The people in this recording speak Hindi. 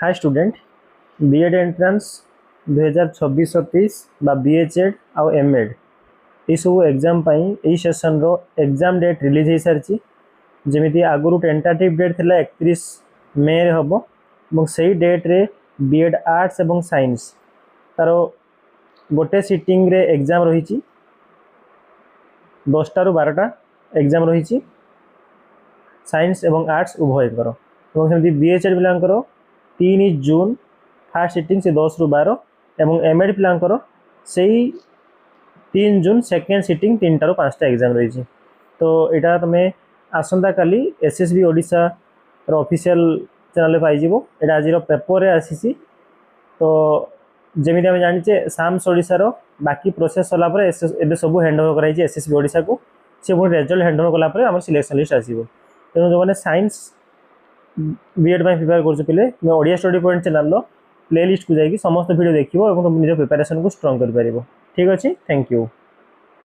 हाय स्टूडेंट बीएड एंट्रांस 2026-27 बा बीएचएड आउ एमएड ये सब एग्जाम यही सेसन रो एग्जाम डेट रिलीज हो सारी जमी आगुरी टेंटाटिव डेट थिला 31 मे रे हम और से डेट रे बीएड आर्ट्स एवं साइंस तार गोटे सिटिंग रे एग्जाम रही 10टा ରୁ 12ଟା एग्जाम रही साइंस एवं आर्ट्स उभयकर सेमती बीएचएड पिलांकर 3 जून फास्ट सिटिंग से 10 ରୁ 12 एवं एमएड पिलांकर से 3 जून सेकेंड सिटिंग 3टा ରୁ 5ଟା एग्जाम रही तो यहाँ तुम्हें आसंता काली एसएसबी ओडिशा ऑफिशियल चैनल पाइज यहाँ आज पेपर आसी तो जमी आम जाचे साम्स ओडिशार बाकी प्रोसेस सलापर एवं सब हैंड ओवर कराई एसएसबी ओडिशा को सी पुणी रेजल्ट हैंड ओवर कलापर आम सिलेक्शन लिस्ट आसो तेणु जो मैंने साइंस बीएड प्रिपेयर कर पे मैं Odia study point channel play list को जाकि समस्त वीडियो देखिए और निज प्रिपरेशन को स्ट्रॉन्ग कर पार। ठीक अच्छे, थैंक यू।